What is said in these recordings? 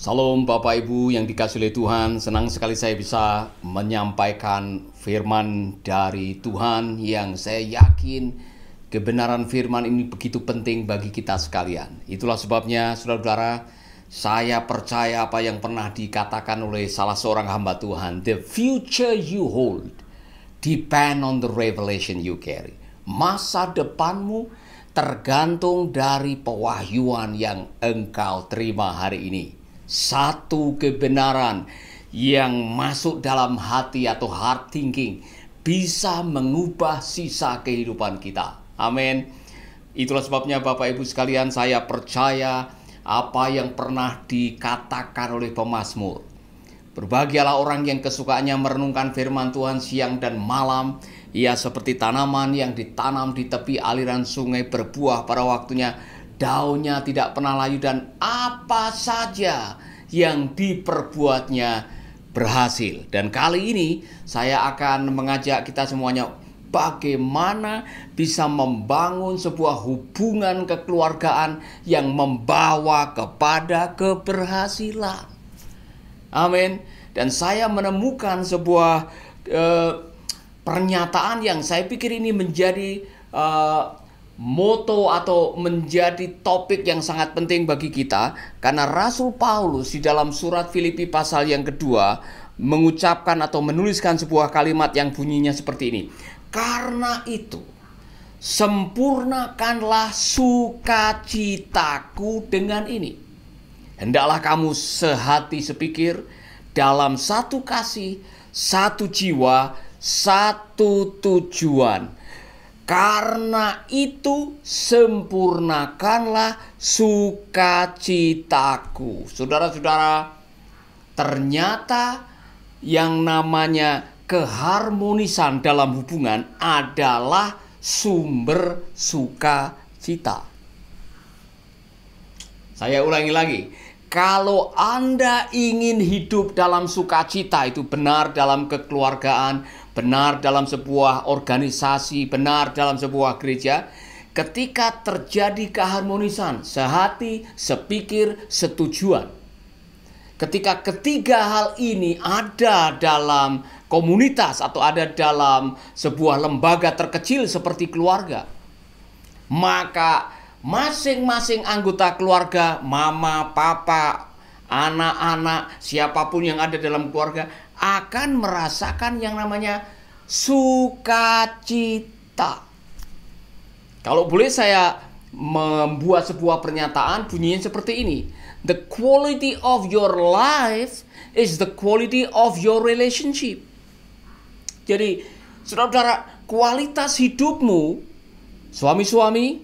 Salam Bapak Ibu yang dikasihi oleh Tuhan, senang sekali saya bisa menyampaikan firman dari Tuhan yang saya yakin kebenaran firman ini begitu penting bagi kita sekalian. Itulah sebabnya saudara-saudara, saya percaya apa yang pernah dikatakan oleh salah seorang hamba Tuhan, the future you hold depend on the revelation you carry. Masa depanmu tergantung dari pewahyuan yang engkau terima hari ini. Satu kebenaran yang masuk dalam hati atau heart thinking bisa mengubah sisa kehidupan kita. Amin. Itulah sebabnya Bapak Ibu sekalian, saya percaya apa yang pernah dikatakan oleh pemazmur. Berbahagialah orang yang kesukaannya merenungkan firman Tuhan siang dan malam. Ia seperti tanaman yang ditanam di tepi aliran sungai, berbuah pada waktunya, daunnya tidak pernah layu, dan apa saja yang diperbuatnya berhasil. Dan kali ini saya akan mengajak kita semuanya bagaimana bisa membangun sebuah hubungan kekeluargaan yang membawa kepada keberhasilan. Amin. Dan saya menemukan sebuah pernyataan yang saya pikir ini menjadi moto atau menjadi topik yang sangat penting bagi kita, karena Rasul Paulus di dalam surat Filipi pasal yang kedua mengucapkan atau menuliskan sebuah kalimat yang bunyinya seperti ini. Karena itu, sempurnakanlah sukacitaku dengan ini. Hendaklah kamu sehati sepikir, dalam satu kasih, satu jiwa, satu tujuan. Karena itu sempurnakanlah sukacitaku. Saudara-saudara, ternyata yang namanya keharmonisan dalam hubungan adalah sumber sukacita. Saya ulangi lagi. Kalau Anda ingin hidup dalam sukacita, itu benar dalam kekeluargaan, benar dalam sebuah organisasi, benar dalam sebuah gereja, ketika terjadi keharmonisan, sehati, sepikir, setujuan. Ketika ketiga hal ini ada dalam komunitas atau ada dalam sebuah lembaga terkecil seperti keluarga, maka masing-masing anggota keluarga, mama, papa, anak-anak, siapapun yang ada dalam keluarga akan merasakan yang namanya sukacita. Kalau boleh saya membuat sebuah pernyataan bunyinya seperti ini. The quality of your life is the quality of your relationship. Jadi, saudara-saudara, kualitas hidupmu, suami-suami,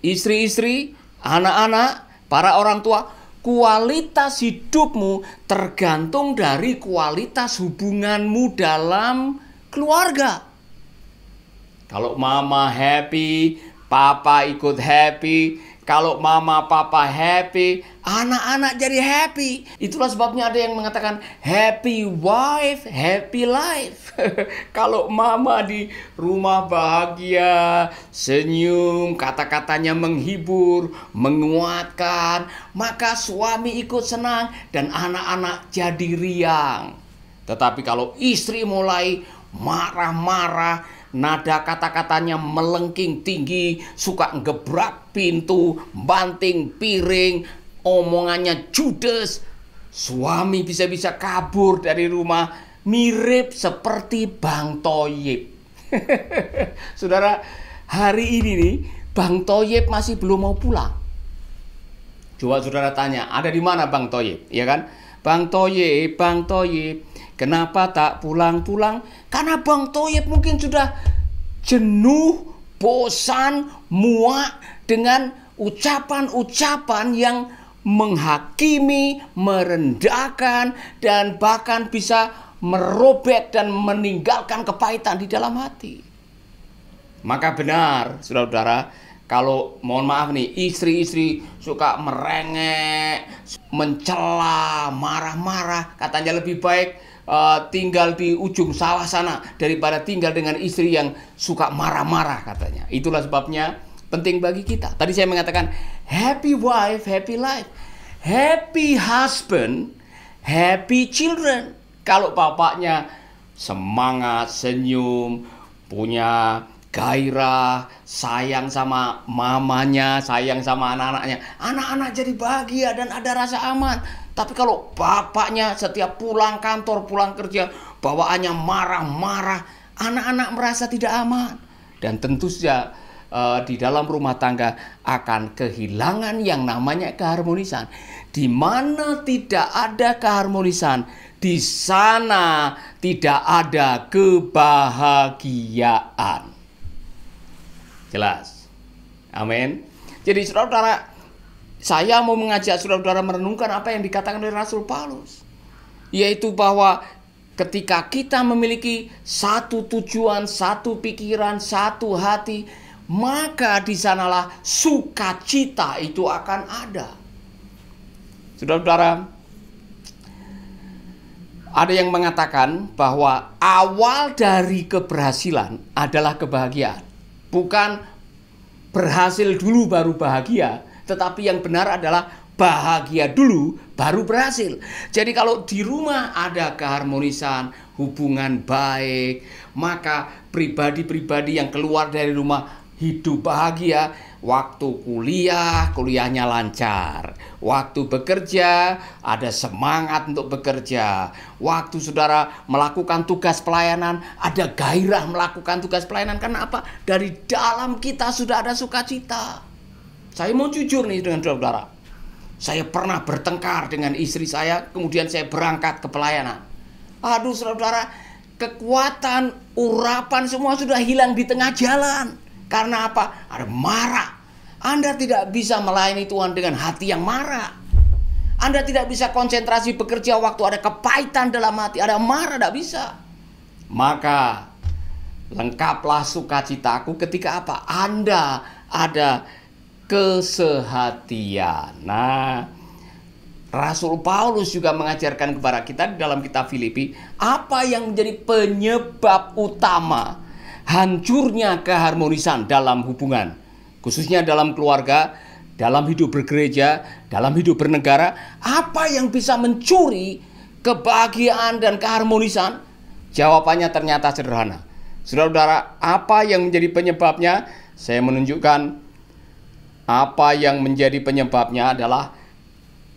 istri-istri, anak-anak, para orang tua, kualitas hidupmu tergantung dari kualitas hubunganmu dalam keluarga. Kalau mama happy, papa ikut happy. Kalau mama papa happy, anak-anak jadi happy. Itulah sebabnya ada yang mengatakan happy wife, happy life. Kalau mama di rumah bahagia, senyum, kata-katanya menghibur, menguatkan, maka suami ikut senang dan anak-anak jadi riang. Tetapi kalau istri mulai marah-marah, nada kata-katanya melengking tinggi, suka ngebrak pintu, banting piring, omongannya judes, suami bisa-bisa kabur dari rumah, mirip seperti Bang Toyib. Saudara, hari ini nih Bang Toyib masih belum mau pulang. Coba saudara tanya, ada di mana Bang Toyib? Ya kan? Bang Toyib, kenapa tak pulang-pulang? Karena Bang Toyib mungkin sudah jenuh, bosan, muak dengan ucapan-ucapan yang menghakimi, merendahkan, dan bahkan bisa merobek dan meninggalkan kepahitan di dalam hati. Maka benar, saudara-saudara, kalau mohon maaf nih, istri-istri suka merengek, mencela, marah-marah, katanya lebih baik tinggal di ujung sawah sana daripada tinggal dengan istri yang suka marah-marah katanya. Itulah sebabnya penting bagi kita. Tadi saya mengatakan happy wife, happy life. Happy husband, happy children. Kalau bapaknya semangat, senyum, punya gairah, sayang sama mamanya, sayang sama anak-anaknya, anak-anak jadi bahagia dan ada rasa aman. Tapi kalau bapaknya setiap pulang kantor, pulang kerja, bawaannya marah-marah, anak-anak merasa tidak aman. Dan tentu saja di dalam rumah tangga akan kehilangan yang namanya keharmonisan. Di mana tidak ada keharmonisan, di sana tidak ada kebahagiaan. Jelas? Amin. Jadi saudara-saudara, saya mau mengajak saudara-saudara merenungkan apa yang dikatakan oleh Rasul Paulus, yaitu bahwa ketika kita memiliki satu tujuan, satu pikiran, satu hati, maka di sanalah sukacita itu akan ada. Saudara-saudara, ada yang mengatakan bahwa awal dari keberhasilan adalah kebahagiaan. Bukan berhasil dulu baru bahagia, tetapi yang benar adalah bahagia dulu baru berhasil. Jadi kalau di rumah ada keharmonisan, hubungan baik, maka pribadi-pribadi yang keluar dari rumah hidup bahagia. Waktu kuliahnya lancar. Waktu bekerja ada semangat untuk bekerja. Waktu saudara melakukan tugas pelayanan ada gairah melakukan tugas pelayanan. Karena apa? Dari dalam kita sudah ada sukacita. Saya mau jujur nih dengan saudara. Saya pernah bertengkar dengan istri saya, kemudian saya berangkat ke pelayanan. Aduh saudara, kekuatan, urapan semua sudah hilang di tengah jalan. Karena apa? Ada marah. Anda tidak bisa melayani Tuhan dengan hati yang marah. Anda tidak bisa konsentrasi bekerja waktu ada kepahitan dalam hati, ada marah, tidak bisa. Maka lengkaplah sukacitaku ketika apa? Anda ada kesehatian. Nah, Rasul Paulus juga mengajarkan kepada kita di dalam kitab Filipi apa yang menjadi penyebab utama hancurnya keharmonisan dalam hubungan, khususnya dalam keluarga, dalam hidup bergereja, dalam hidup bernegara. Apa yang bisa mencuri kebahagiaan dan keharmonisan? Jawabannya ternyata sederhana. Saudara-saudara, apa yang menjadi penyebabnya? Saya menunjukkan apa yang menjadi penyebabnya adalah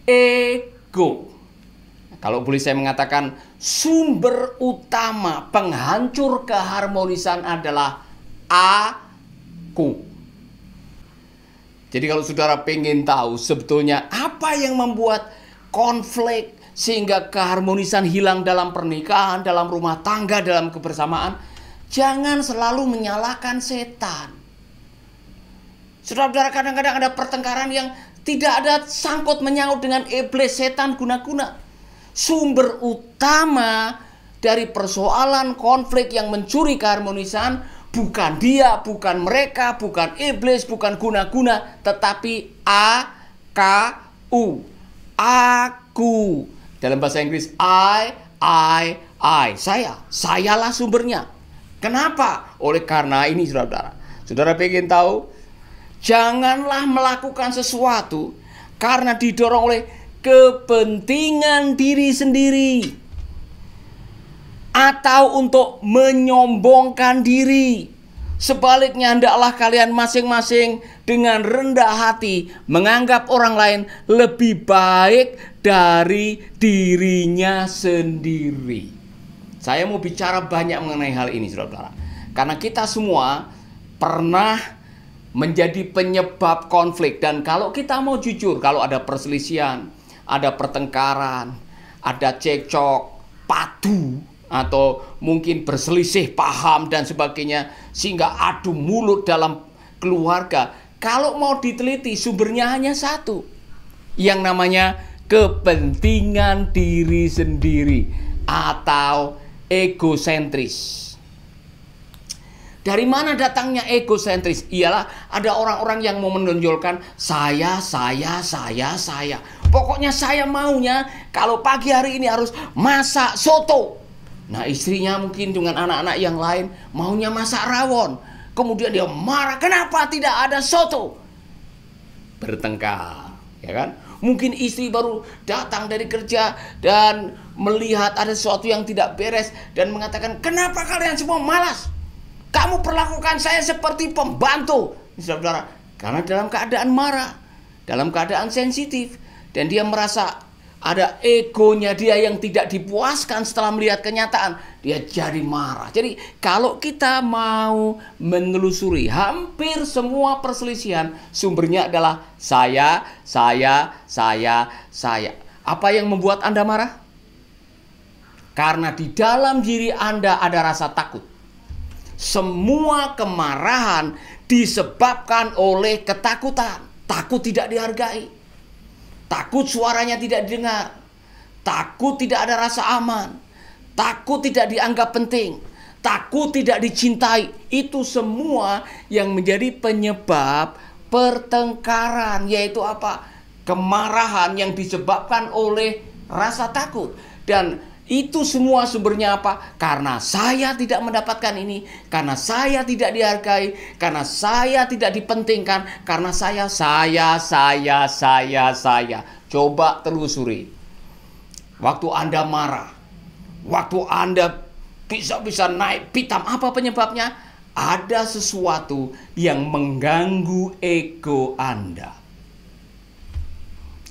ego. Kalau boleh saya mengatakan, sumber utama penghancur keharmonisan adalah aku. Jadi kalau saudara pengen tahu sebetulnya apa yang membuat konflik sehingga keharmonisan hilang dalam pernikahan, dalam rumah tangga, dalam kebersamaan, jangan selalu menyalahkan setan. Saudara-saudara, kadang-kadang ada pertengkaran yang tidak ada sangkut menyangkut dengan iblis, setan guna-guna. Sumber utama dari persoalan konflik yang mencuri keharmonisan bukan dia, bukan mereka, bukan iblis, bukan guna-guna, tetapi aku. Aku. Dalam bahasa Inggris, I. Sayalah sumbernya. Kenapa? Oleh karena ini, saudara-saudara. Saudara pengen tahu? Janganlah melakukan sesuatu karena didorong oleh kepentingan diri sendiri atau untuk menyombongkan diri. Sebaliknya, hendaklah kalian masing-masing dengan rendah hati menganggap orang lain lebih baik dari dirinya sendiri. Saya mau bicara banyak mengenai hal ini, saudara-saudara, karena kita semua pernah menjadi penyebab konflik. Dan kalau kita mau jujur, kalau ada perselisihan, ada pertengkaran, ada cekcok, padu, atau mungkin berselisih paham dan sebagainya, sehingga adu mulut dalam keluarga, kalau mau diteliti sumbernya hanya satu, yang namanya kepentingan diri sendiri atau egosentris. Dari mana datangnya egosentris? Ialah ada orang-orang yang mau menonjolkan saya. Pokoknya saya maunya kalau pagi hari ini harus masak soto. Nah, istrinya mungkin dengan anak-anak yang lain maunya masak rawon. Kemudian dia marah, kenapa tidak ada soto? Bertengkar, ya kan? Mungkin istri baru datang dari kerja dan melihat ada sesuatu yang tidak beres dan mengatakan, kenapa kalian semua malas? Kamu perlakukan saya seperti pembantu. Saudara, karena dalam keadaan marah, dalam keadaan sensitif, dan dia merasa ada egonya dia yang tidak dipuaskan setelah melihat kenyataan, dia jadi marah. Jadi kalau kita mau menelusuri hampir semua perselisihan, sumbernya adalah saya. Apa yang membuat Anda marah? Karena di dalam diri Anda ada rasa takut. Semua kemarahan disebabkan oleh ketakutan. Takut tidak dihargai, takut suaranya tidak didengar, takut tidak ada rasa aman, takut tidak dianggap penting, takut tidak dicintai. Itu semua yang menjadi penyebab pertengkaran, yaitu apa? Kemarahan yang disebabkan oleh rasa takut. Dan itu semua sumbernya apa? Karena saya tidak mendapatkan ini, karena saya tidak dihargai, karena saya tidak dipentingkan, karena saya. Coba telusuri. Waktu Anda marah, waktu Anda bisa naik pitam, apa penyebabnya? Ada sesuatu yang mengganggu ego Anda.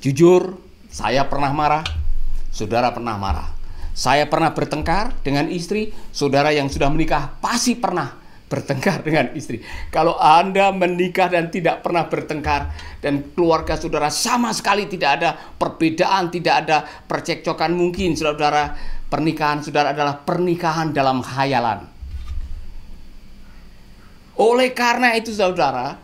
Jujur, saya pernah marah, saudara pernah marah. Saya pernah bertengkar dengan istri, saudara yang sudah menikah pasti pernah bertengkar dengan istri. Kalau Anda menikah dan tidak pernah bertengkar, dan keluarga saudara sama sekali tidak ada perbedaan, tidak ada percekcokan, mungkin saudara, pernikahan saudara adalah pernikahan dalam khayalan. Oleh karena itu saudara,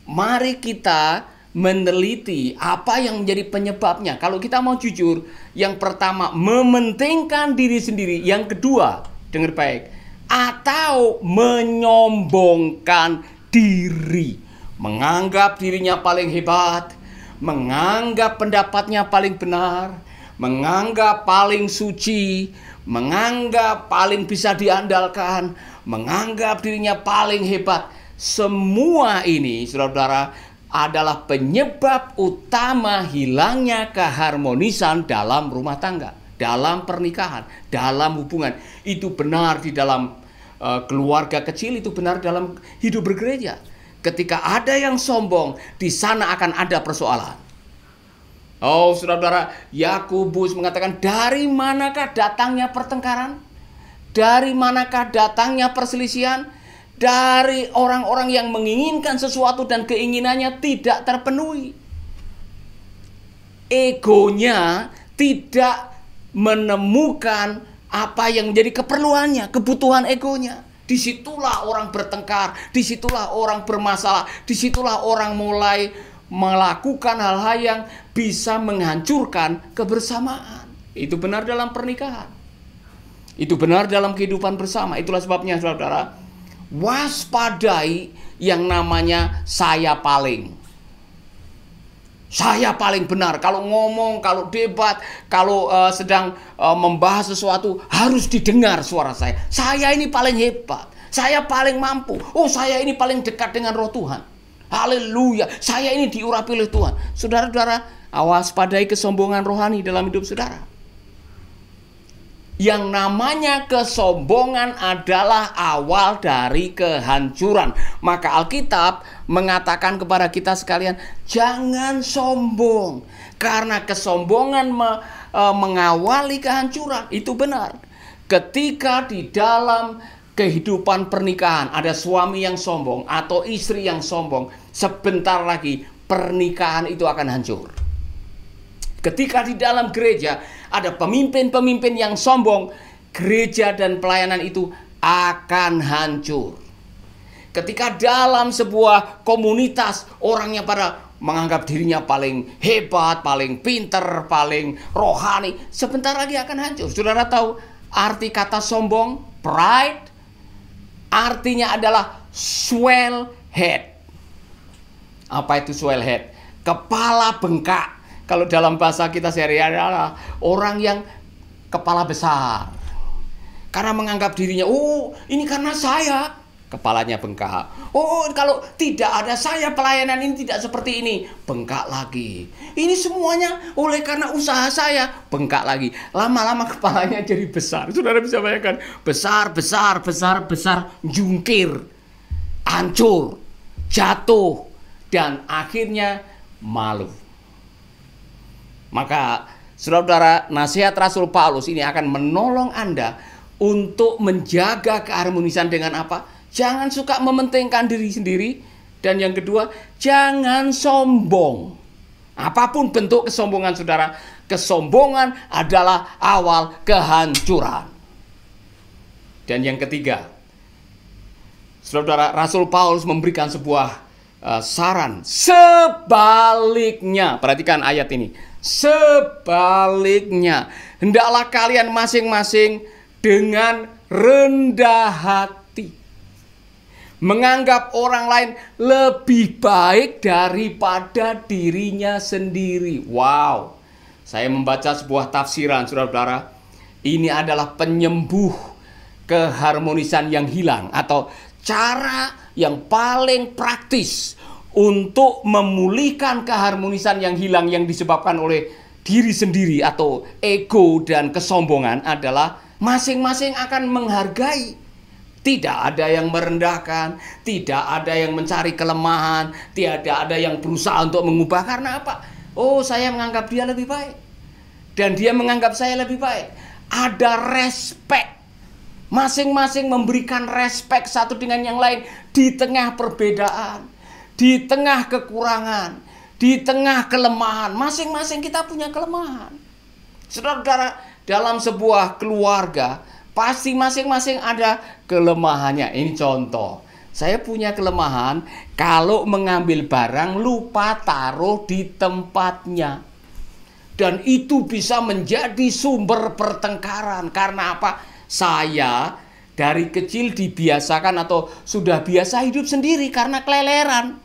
mari kita meneliti apa yang menjadi penyebabnya. Kalau kita mau jujur, yang pertama mementingkan diri sendiri, yang kedua, dengar baik, atau menyombongkan diri, menganggap dirinya paling hebat, menganggap pendapatnya paling benar, menganggap paling suci, menganggap paling bisa diandalkan, menganggap dirinya paling hebat. Semua ini, saudara-saudara, adalah penyebab utama hilangnya keharmonisan dalam rumah tangga, dalam pernikahan, dalam hubungan. Itu benar di dalam keluarga kecil, itu benar dalam hidup bergereja. Ketika ada yang sombong, di sana akan ada persoalan. Oh, saudara-saudara, Yakobus mengatakan, dari manakah datangnya pertengkaran? Dari manakah datangnya perselisihan? Dari orang-orang yang menginginkan sesuatu dan keinginannya tidak terpenuhi. Egonya tidak menemukan apa yang menjadi keperluannya, kebutuhan egonya. Disitulah orang bertengkar, disitulah orang bermasalah, disitulah orang mulai melakukan hal-hal yang bisa menghancurkan kebersamaan. Itu benar dalam pernikahan, itu benar dalam kehidupan bersama. Itulah sebabnya saudara, waspadai yang namanya saya paling benar. Kalau ngomong, kalau debat, kalau sedang membahas sesuatu, harus didengar suara saya. Saya ini paling hebat, saya paling mampu. Oh, saya ini paling dekat dengan Roh Tuhan. Haleluya, saya ini diurapi oleh Tuhan. Saudara-saudara, waspadai kesombongan rohani dalam hidup saudara. Yang namanya kesombongan adalah awal dari kehancuran. Maka Alkitab mengatakan kepada kita sekalian, jangan sombong, karena kesombongan mengawali kehancuran. Itu benar. Ketika di dalam kehidupan pernikahan ada suami yang sombong atau istri yang sombong, sebentar lagi pernikahan itu akan hancur. Ketika di dalam gereja ada pemimpin-pemimpin yang sombong, gereja dan pelayanan itu akan hancur. Ketika dalam sebuah komunitas orangnya pada menganggap dirinya paling hebat, paling pinter, paling rohani, sebentar lagi akan hancur. Saudara tahu arti kata sombong? Pride. Artinya adalah swell head. Apa itu swell head? Kepala bengkak. Kalau dalam bahasa kita sehari-hari adalah orang yang kepala besar. Karena menganggap dirinya, oh ini karena saya kepalanya bengkak. Oh, kalau tidak ada saya pelayanan ini tidak seperti ini. Bengkak lagi. Ini semuanya oleh karena usaha saya. Bengkak lagi. Lama-lama kepalanya jadi besar. Saudara bisa bayangkan. Besar, besar, besar, besar. Jungkir. Hancur. Jatuh. Dan akhirnya malu. Maka saudara-saudara, nasihat Rasul Paulus ini akan menolong Anda untuk menjaga keharmonisan dengan apa? Jangan suka mementingkan diri sendiri. Dan yang kedua, jangan sombong. Apapun bentuk kesombongan saudara, kesombongan adalah awal kehancuran. Dan yang ketiga, saudara, Rasul Paulus memberikan sebuah saran. Sebaliknya, perhatikan ayat ini. Sebaliknya, hendaklah kalian masing-masing dengan rendah hati menganggap orang lain lebih baik daripada dirinya sendiri. Wow. Saya membaca sebuah tafsiran, saudara-saudara. Ini adalah penyembuh keharmonisan yang hilang, atau cara yang paling praktis untuk memulihkan keharmonisan yang hilang yang disebabkan oleh diri sendiri atau ego dan kesombongan adalah masing-masing akan menghargai. Tidak ada yang merendahkan, tidak ada yang mencari kelemahan, tidak ada yang berusaha untuk mengubah. Karena apa? Oh, saya menganggap dia lebih baik dan dia menganggap saya lebih baik. Ada respect. Masing-masing memberikan respect satu dengan yang lain di tengah perbedaan, di tengah kekurangan, di tengah kelemahan. Masing-masing kita punya kelemahan. Saudara-saudara, dalam sebuah keluarga pasti masing-masing ada kelemahannya. Ini contoh. Saya punya kelemahan kalau mengambil barang lupa taruh di tempatnya. Dan itu bisa menjadi sumber pertengkaran. Karena apa? Saya dari kecil dibiasakan atau sudah biasa hidup sendiri karena keleleran.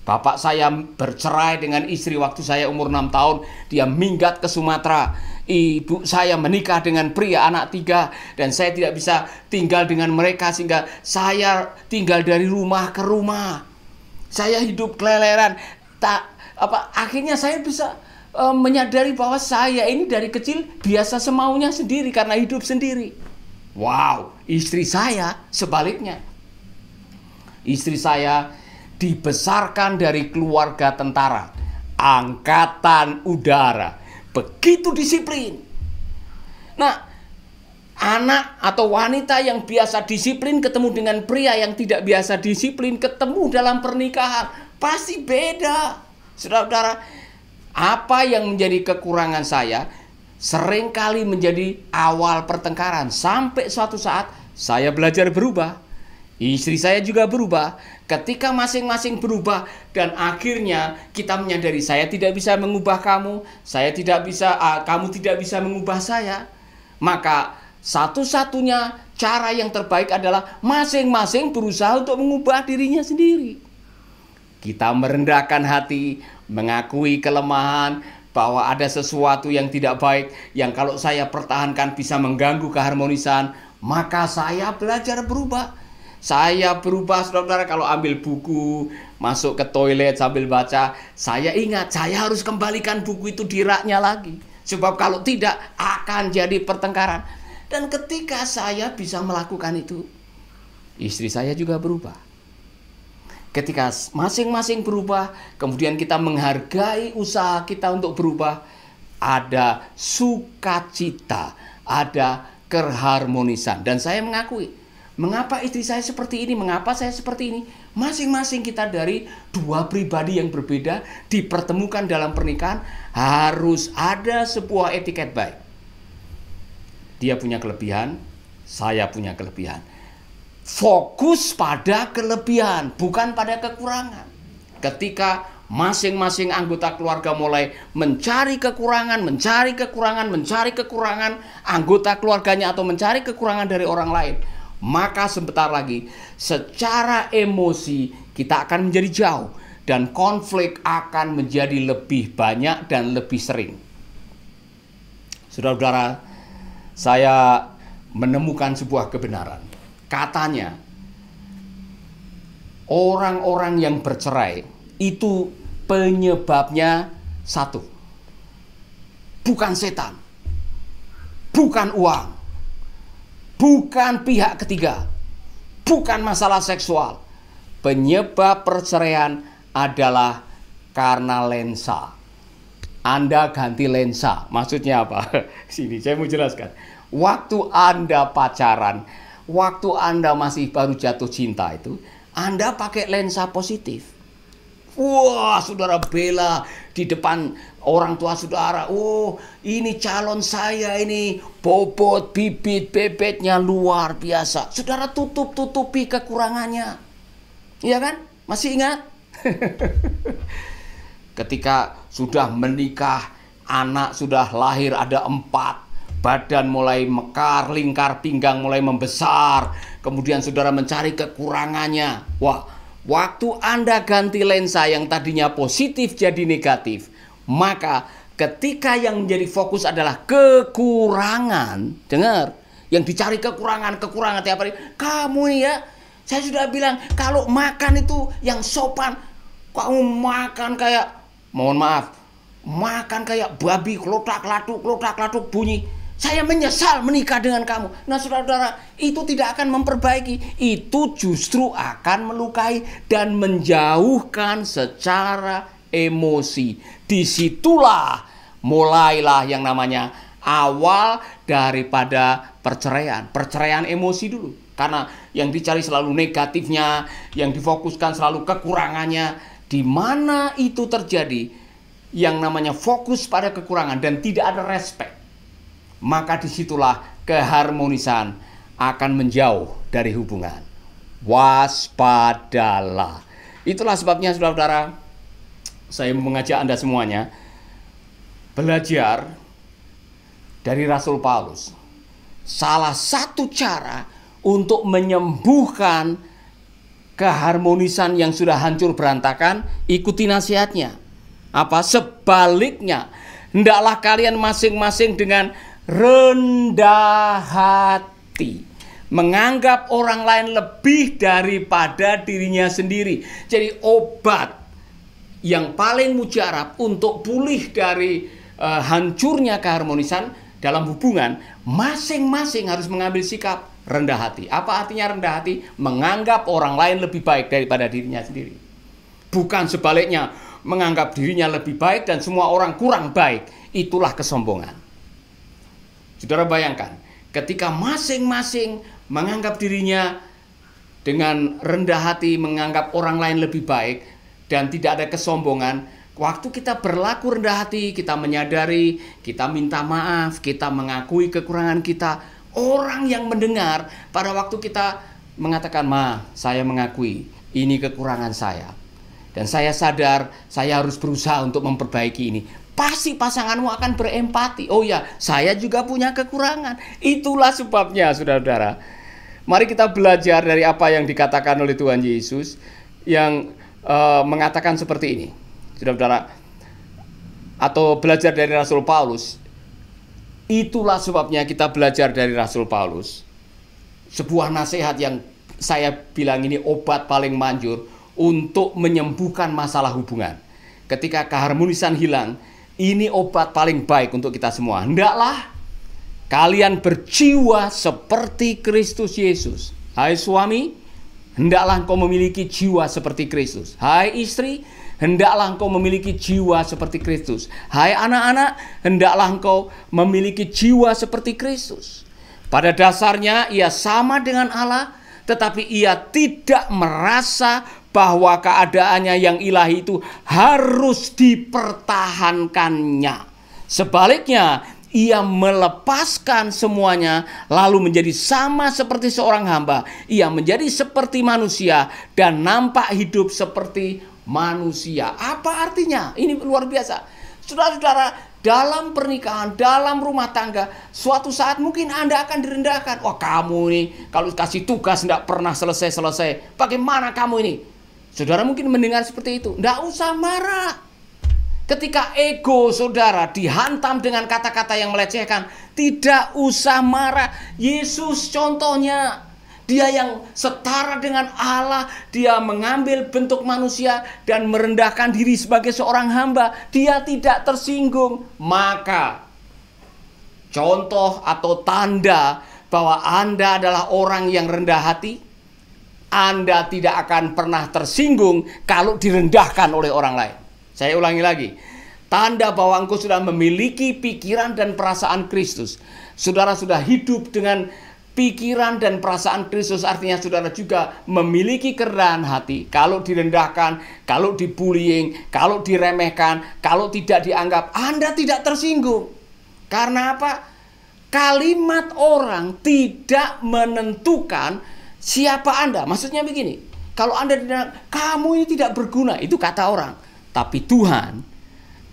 Bapak saya bercerai dengan istri waktu saya umur 6 tahun. Dia minggat ke Sumatera. Ibu saya menikah dengan pria anak 3. Dan saya tidak bisa tinggal dengan mereka, sehingga saya tinggal dari rumah ke rumah. Saya hidup keleleran. Akhirnya saya bisa menyadari bahwa saya ini dari kecil biasa semaunya sendiri karena hidup sendiri. Wow, istri saya sebaliknya. Istri saya dibesarkan dari keluarga tentara, angkatan udara. Begitu disiplin. Nah, anak atau wanita yang biasa disiplin ketemu dengan pria yang tidak biasa disiplin, ketemu dalam pernikahan, pasti beda. Saudara-saudara, apa yang menjadi kekurangan saya seringkali menjadi awal pertengkaran. Sampai suatu saat saya belajar berubah. Istri saya juga berubah. Ketika masing-masing berubah dan akhirnya kita menyadari saya tidak bisa mengubah kamu, kamu tidak bisa mengubah saya. Maka satu-satunya cara yang terbaik adalah masing-masing berusaha untuk mengubah dirinya sendiri. Kita merendahkan hati, mengakui kelemahan, bahwa ada sesuatu yang tidak baik yang kalau saya pertahankan bisa mengganggu keharmonisan. Maka saya belajar berubah. Saya berubah, saudara-saudara, kalau ambil buku, masuk ke toilet sambil baca, saya ingat saya harus kembalikan buku itu di raknya lagi. Sebab kalau tidak akan jadi pertengkaran. Dan ketika saya bisa melakukan itu, istri saya juga berubah. Ketika masing-masing berubah, kemudian kita menghargai usaha kita untuk berubah, ada sukacita, ada keharmonisan. Dan saya mengakui, mengapa istri saya seperti ini? Mengapa saya seperti ini? Masing-masing kita dari dua pribadi yang berbeda dipertemukan dalam pernikahan, harus ada sebuah etiket baik. Dia punya kelebihan, saya punya kelebihan. Fokus pada kelebihan, bukan pada kekurangan. Ketika masing-masing anggota keluarga mulai mencari kekurangan, anggota keluarganya atau mencari kekurangan dari orang lain, maka sebentar lagi secara emosi kita akan menjadi jauh dan konflik akan menjadi lebih banyak dan lebih sering. Saudara-saudara, saya menemukan sebuah kebenaran. Katanya orang-orang yang bercerai itu penyebabnya satu, bukan setan, bukan uang, bukan pihak ketiga, bukan masalah seksual. Penyebab perceraian adalah karena lensa. Anda ganti lensa. Maksudnya apa? Sini saya mau jelaskan. Waktu Anda pacaran, waktu Anda masih baru jatuh cinta itu, Anda pakai lensa positif. Wah, saudara bela di depan orang tua saudara. Oh, ini calon saya ini, bobot, bibit, bebetnya luar biasa. Saudara tutupi kekurangannya. Iya kan? Masih ingat? Ketika sudah menikah, anak sudah lahir ada 4, badan mulai mekar, lingkar pinggang mulai membesar, kemudian saudara mencari kekurangannya. Wah, waktu Anda ganti lensa yang tadinya positif jadi negatif, maka ketika yang menjadi fokus adalah kekurangan, dengar, yang dicari kekurangan tiap hari. Kamu nih ya, saya sudah bilang kalau makan itu yang sopan, kamu makan kayak, mohon maaf, makan kayak babi, klotak-klatuk bunyi. Saya menyesal menikah dengan kamu. Nah, saudara-saudara, itu tidak akan memperbaiki. Itu justru akan melukai dan menjauhkan secara emosi. Disitulah mulailah yang namanya awal daripada perceraian. Perceraian emosi dulu. Karena yang dicari selalu negatifnya, yang difokuskan selalu kekurangannya. Di mana itu terjadi, yang namanya fokus pada kekurangan dan tidak ada respect, maka disitulah keharmonisan akan menjauh dari hubungan. Waspadalah. Itulah sebabnya, saudara-saudara, saya mengajak Anda semuanya belajar dari Rasul Paulus. Salah satu cara untuk menyembuhkan keharmonisan yang sudah hancur berantakan, ikuti nasihatnya. Apa? Sebaliknya, hendaklah kalian masing-masing dengan rendah hati menganggap orang lain lebih daripada dirinya sendiri. Jadi obat yang paling mujarab untuk pulih dari hancurnya keharmonisan dalam hubungan, masing-masing harus mengambil sikap rendah hati. Apa artinya rendah hati? Menganggap orang lain lebih baik daripada dirinya sendiri. Bukan sebaliknya, menganggap dirinya lebih baik dan semua orang kurang baik. Itulah kesombongan. Saudara bayangkan, ketika masing-masing menganggap dirinya dengan rendah hati, menganggap orang lain lebih baik dan tidak ada kesombongan, waktu kita berlaku rendah hati, kita menyadari, kita minta maaf, kita mengakui kekurangan kita, orang yang mendengar pada waktu kita mengatakan, "Ma, saya mengakui ini kekurangan saya. Dan saya sadar saya harus berusaha untuk memperbaiki ini." Pasti pasanganmu akan berempati. Oh ya, saya juga punya kekurangan. Itulah sebabnya, saudara-saudara, mari kita belajar dari apa yang dikatakan oleh Tuhan Yesus yang mengatakan seperti ini, saudara-saudara, atau belajar dari Rasul Paulus. Itulah sebabnya kita belajar dari Rasul Paulus. Sebuah nasihat yang saya bilang ini obat paling manjur untuk menyembuhkan masalah hubungan. Ketika keharmonisan hilang, ini obat paling baik untuk kita semua. Hendaklah kalian berjiwa seperti Kristus Yesus. Hai suami, hendaklah engkau memiliki jiwa seperti Kristus. Hai istri, hendaklah engkau memiliki jiwa seperti Kristus. Hai anak-anak, hendaklah engkau memiliki jiwa seperti Kristus. Pada dasarnya ia sama dengan Allah, tetapi ia tidak merasa bahwa keadaannya yang ilahi itu harus dipertahankannya. Sebaliknya, ia melepaskan semuanya lalu menjadi sama seperti seorang hamba. Ia menjadi seperti manusia dan nampak hidup seperti manusia. Apa artinya? Ini luar biasa. Saudara-saudara, dalam pernikahan, dalam rumah tangga, suatu saat mungkin Anda akan direndahkan. Wah, kamu nih kalau kasih tugas tidak pernah selesai-selesai. Bagaimana kamu ini? Saudara mungkin mendengar seperti itu. Tidak usah marah. Ketika ego saudara dihantam dengan kata-kata yang melecehkan, tidak usah marah. Yesus contohnya. Dia yang setara dengan Allah, dia mengambil bentuk manusia dan merendahkan diri sebagai seorang hamba. Dia tidak tersinggung. Maka contoh atau tanda bahwa Anda adalah orang yang rendah hati, Anda tidak akan pernah tersinggung kalau direndahkan oleh orang lain. Saya ulangi lagi. Tanda bahwa engkau sudah memiliki pikiran dan perasaan Kristus. Saudara sudah hidup dengan pikiran dan perasaan Kristus, artinya saudara juga memiliki kerendahan hati. Kalau direndahkan, kalau dibullying, kalau diremehkan, kalau tidak dianggap, Anda tidak tersinggung. Karena apa? Kalimat orang tidak menentukan siapa Anda. Maksudnya begini, kalau Anda tidak, kamu ini tidak berguna, itu kata orang. Tapi Tuhan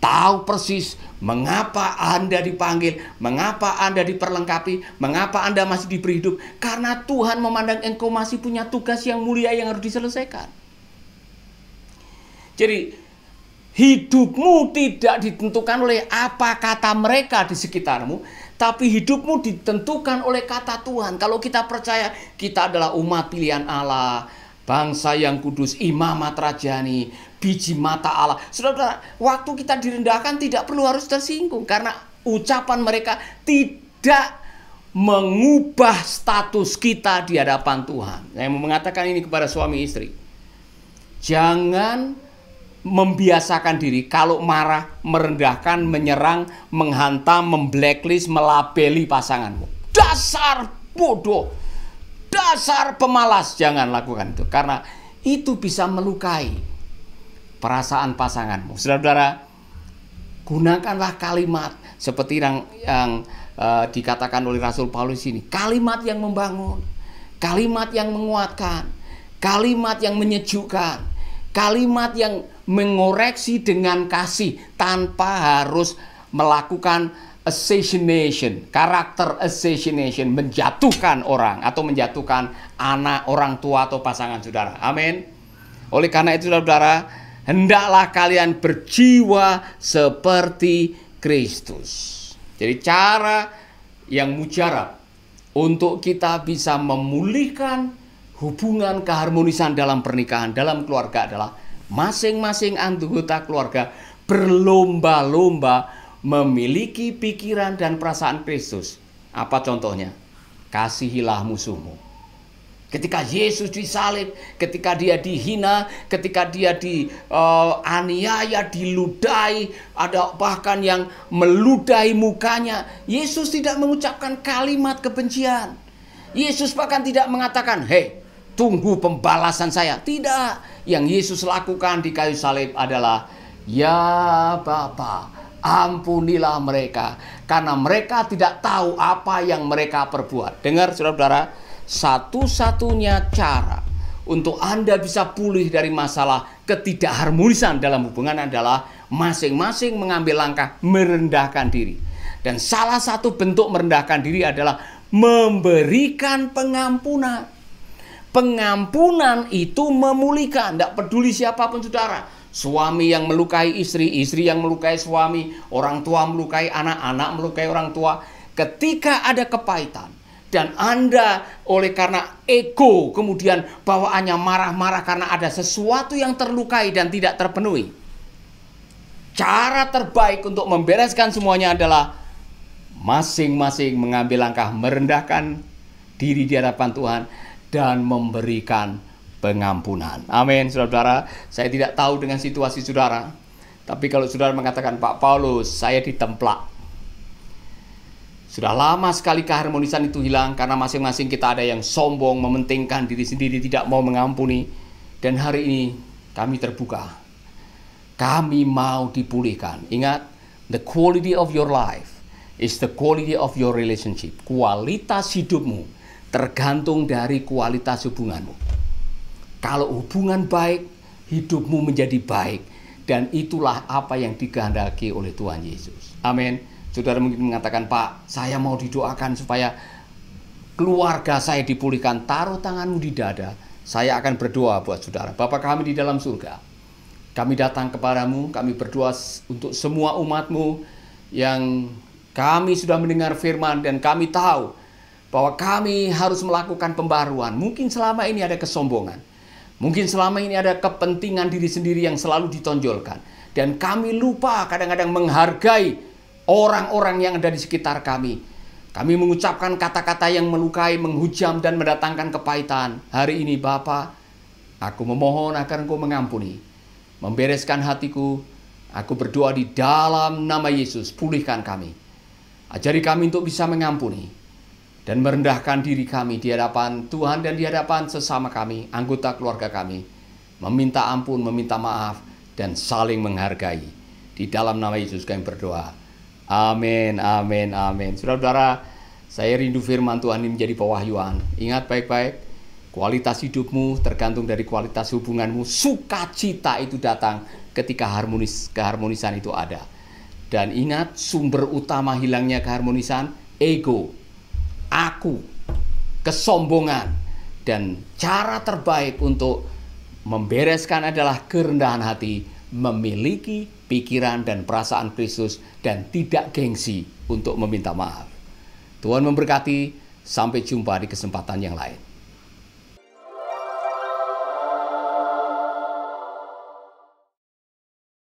tahu persis mengapa Anda dipanggil, mengapa Anda diperlengkapi, mengapa Anda masih diberi hidup. Karena Tuhan memandang engkau masih punya tugas yang mulia yang harus diselesaikan. Jadi hidupmu tidak ditentukan oleh apa kata mereka di sekitarmu, tapi hidupmu ditentukan oleh kata Tuhan. Kalau kita percaya kita adalah umat pilihan Allah, bangsa yang kudus, imamat rajani, biji mata Allah. Saudara, waktu kita direndahkan tidak perlu harus tersinggung, karena ucapan mereka tidak mengubah status kita di hadapan Tuhan. Saya mau mengatakan ini kepada suami istri. Jangan membiasakan diri kalau marah, merendahkan, menyerang, menghantam, memblacklist, melabeli pasanganmu. Dasar bodoh, dasar pemalas. Jangan lakukan itu, karena itu bisa melukai perasaan pasanganmu. Saudara-saudara, gunakanlah kalimat seperti yang dikatakan oleh Rasul Paulus ini. Kalimat yang membangun, kalimat yang menguatkan, kalimat yang menyejukkan, kalimat yang mengoreksi dengan kasih tanpa harus melakukan assassination, karakter assassination, menjatuhkan orang atau menjatuhkan anak, orang tua atau pasangan saudara. Amin. Oleh karena itu saudara, hendaklah kalian berjiwa seperti Kristus. Jadi cara yang mujarab untuk kita bisa memulihkan hubungan keharmonisan dalam pernikahan, dalam keluarga adalah masing-masing anggota keluarga berlomba-lomba memiliki pikiran dan perasaan Kristus. Apa contohnya? Kasihilah musuhmu. Ketika Yesus disalib, ketika dia dihina, ketika dia dianiaya, diludahi, ada bahkan yang meludahi mukanya, Yesus tidak mengucapkan kalimat kebencian. Yesus bahkan tidak mengatakan, "Hei, tunggu pembalasan saya." Tidak. Yang Yesus lakukan di kayu salib adalah, "Ya Bapa, ampunilah mereka, karena mereka tidak tahu apa yang mereka perbuat." Dengar saudara-saudara, satu-satunya cara untuk Anda bisa pulih dari masalah ketidakharmonisan dalam hubungan adalah masing-masing mengambil langkah merendahkan diri. Dan salah satu bentuk merendahkan diri adalah memberikan pengampunan. Pengampunan itu memulihkan, tidak peduli siapapun saudara. Suami yang melukai istri, istri yang melukai suami, orang tua melukai anak, anak melukai orang tua. Ketika ada kepahitan, dan Anda oleh karena ego kemudian bawaannya marah-marah karena ada sesuatu yang terlukai dan tidak terpenuhi, cara terbaik untuk membereskan semuanya adalah masing-masing mengambil langkah merendahkan diri di hadapan Tuhan dan memberikan pengampunan. Amin, saudara-saudara. Saya tidak tahu dengan situasi saudara, tapi kalau saudara mengatakan, "Pak Paulus, saya ditemplak." Sudah lama sekali keharmonisan itu hilang karena masing-masing kita ada yang sombong, mementingkan diri sendiri, tidak mau mengampuni. Dan hari ini kami terbuka. Kami mau dipulihkan. Ingat, the quality of your life is the quality of your relationship. Kualitas hidupmu tergantung dari kualitas hubunganmu. Kalau hubungan baik, hidupmu menjadi baik. Dan itulah apa yang dikehendaki oleh Tuhan Yesus. Amin. Saudara mungkin mengatakan, "Pak, saya mau didoakan supaya keluarga saya dipulihkan." Taruh tanganmu di dada. Saya akan berdoa buat saudara. Bapa kami di dalam surga, kami datang kepadamu, kami berdoa untuk semua umatmu yang kami sudah mendengar firman dan kami tahu bahwa kami harus melakukan pembaruan. Mungkin selama ini ada kesombongan. Mungkin selama ini ada kepentingan diri sendiri yang selalu ditonjolkan. Dan kami lupa kadang-kadang menghargai orang-orang yang ada di sekitar kami. Kami mengucapkan kata-kata yang melukai, menghujam, dan mendatangkan kepahitan. Hari ini Bapa, aku memohon agar Engkau mengampuni, membereskan hatiku. Aku berdoa di dalam nama Yesus, pulihkan kami. Ajari kami untuk bisa mengampuni dan merendahkan diri kami di hadapan Tuhan dan di hadapan sesama kami, anggota keluarga kami. Meminta ampun, meminta maaf, dan saling menghargai. Di dalam nama Yesus kami berdoa. Amin, amin, amin. Saudara-saudara, saya rindu firman Tuhan ini menjadi pewahyuan. Ingat baik-baik, kualitas hidupmu tergantung dari kualitas hubunganmu. Sukacita itu datang ketika keharmonisan itu ada. Dan ingat, sumber utama hilangnya keharmonisan, ego, aku, kesombongan. Dan cara terbaik untuk membereskan adalah kerendahan hati, memiliki pikiran dan perasaan Kristus, dan tidak gengsi untuk meminta maaf. Tuhan memberkati, sampai jumpa di kesempatan yang lain.